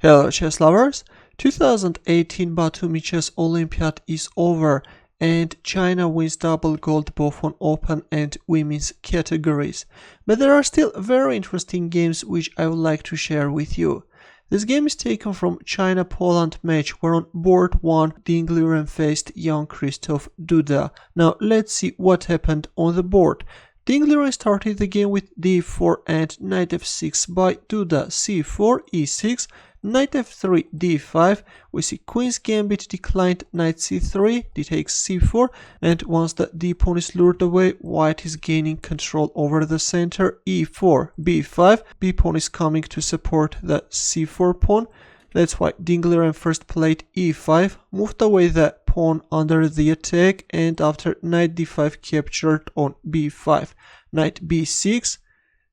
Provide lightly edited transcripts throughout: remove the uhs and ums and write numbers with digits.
Hello chess lovers, 2018 Batumi Chess Olympiad is over and China wins double gold both on open and women's categories. But there are still very interesting games which I would like to share with you. This game is taken from China-Poland match where on board 1 Liren faced Jan-Krzysztof Duda. Now let's see what happened on the board. Liren started the game with d4 and knight f6 by Duda, c4, e6, knight f3, d5, we see queen's gambit declined, knight c3, d takes c4, and once the d pawn is lured away, white is gaining control over the center, e4, b5, b pawn is coming to support the c4 pawn. That's why Liren first played e5, moved away the pawn under the attack, and after knight d5 captured on b5, knight b6,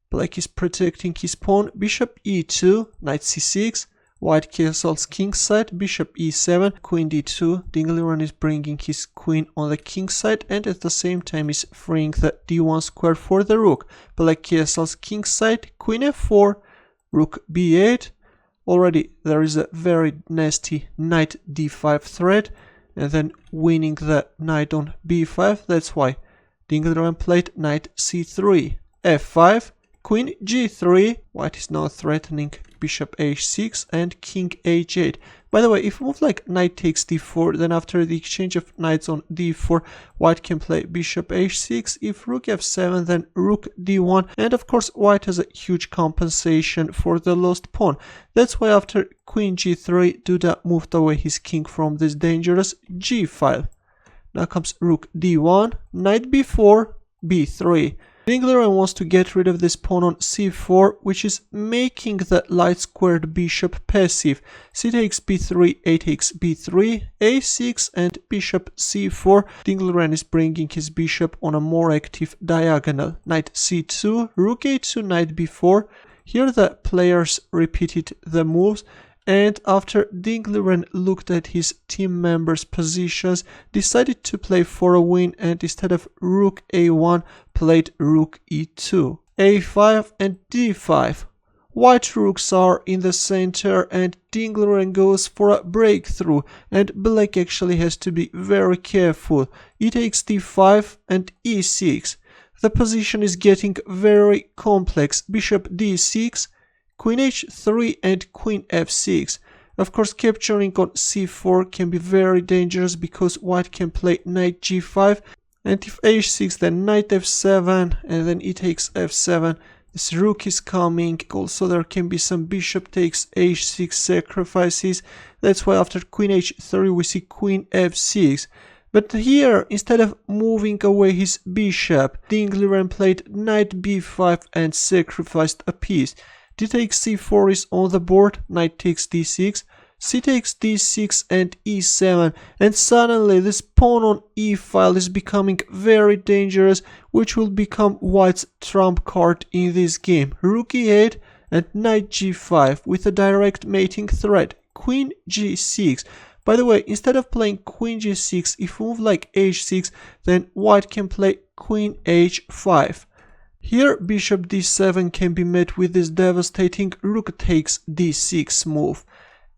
black is protecting his pawn, bishop e2, knight c6, white castles king side, bishop e7, queen d2, Liren is bringing his queen on the king side and at the same time is freeing the d1 square for the rook, black castles king side, queen f4, rook b8, already there is a very nasty knight d5 threat, and then winning the knight on b5, that's why Liren played knight c3, f5, queen g3, white is now threatening bishop h6 and king h8. By the way, if we move like knight takes d4, then after the exchange of knights on d4, white can play bishop h6, if rook f7, then rook d1, and of course white has a huge compensation for the lost pawn. That's why after queen g3, Duda moved away his king from this dangerous g file. Now comes rook d1, knight b4, b3. Liren wants to get rid of this pawn on c4, which is making the light squared bishop passive. C takes b3, a takes b3, a6, and bishop c4. Liren is bringing his bishop on a more active diagonal. Knight c2, rook a2, knight b4. Here the players repeated the moves, and after Liren looked at his team members' positions, decided to play for a win and instead of rook a1, played rook e2, a5 and d5. White rooks are in the center and Liren goes for a breakthrough and black actually has to be very careful. E takes d5 and e6. The position is getting very complex. Bishop d6, queen h3 and queen f6. Of course, capturing on c4 can be very dangerous because white can play knight g5, and if h6 then knight f7 and then e takes f7. This rook is coming. Also there can be some bishop takes h6 sacrifices. That's why after queen h3 we see queen f6. But here, instead of moving away his bishop, Liren played knight b5 and sacrificed a piece. D takes c4 is on the board, knight takes d6, c takes d6 and e7, and suddenly this pawn on e file is becoming very dangerous, which will become white's trump card in this game. Rook e8 and knight g5 with a direct mating threat, queen g6. By the way, instead of playing queen g6, if we move like h6, then white can play queen h5. Here bishop d7 can be met with this devastating rook takes d6 move.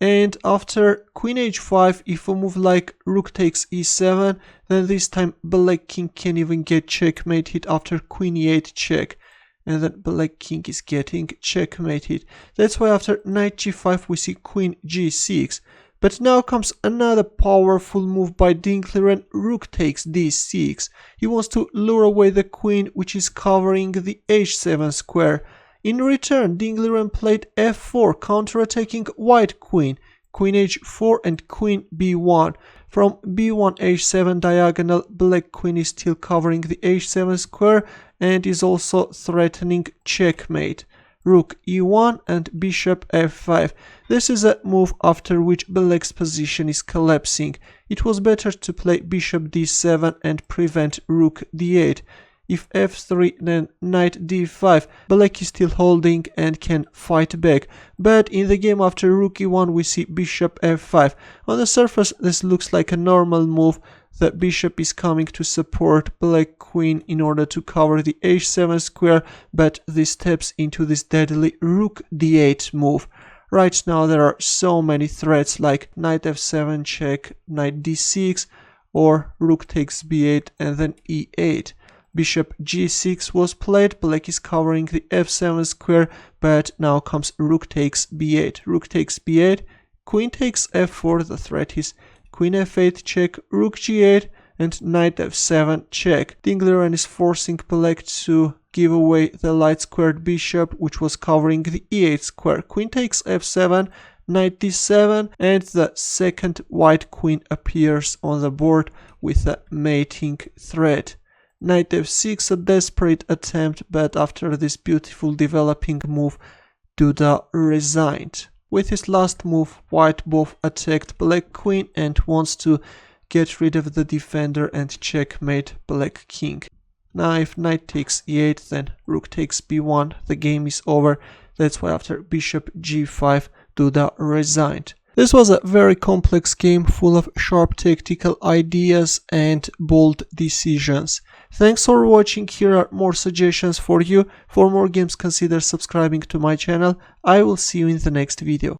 And after queen h5, if we move like rook takes e7, then this time black king can even get checkmated after queen e8 check. And then black king is getting checkmated. That's why after knight g5 we see queen g6. But now comes another powerful move by Liren, rook takes d6. He wants to lure away the queen, which is covering the h7 square. In return, Liren played f4, counterattacking white queen, queen h4 and queen b1. From b1 h7 diagonal, black queen is still covering the h7 square and is also threatening checkmate. Rook e1 and bishop f5. This is a move after which black's position is collapsing. It was better to play bishop d7 and prevent rook d8. If f3, then knight d5. Black is still holding and can fight back. But in the game after rook e1 we see bishop f5. On the surface this looks like a normal move. The bishop is coming to support black queen in order to cover the h7 square, but this steps into this deadly rook d8 move. Right now there are so many threats like knight f7 check, knight d6, or rook takes b8 and then e8. Bishop g6 was played, black is covering the f7 square, but now comes rook takes b8. Rook takes b8, queen takes f4, the threat is queen f8 check, rook g8, and knight f7 check. Liren is forcing black to give away the light squared bishop, which was covering the e8 square. Queen takes f7, knight d7, and the second white queen appears on the board with a mating threat. Knight f6, a desperate attempt, but after this beautiful developing move, Duda resigned. With his last move, white both attacked black queen and wants to get rid of the defender and checkmate black king. Now if knight takes e8, then rook takes b1, the game is over. That's why after bishop g5, Duda resigned. This was a very complex game full of sharp tactical ideas and bold decisions. Thanks for watching. Here are more suggestions for you. For more games, consider subscribing to my channel. I will see you in the next video.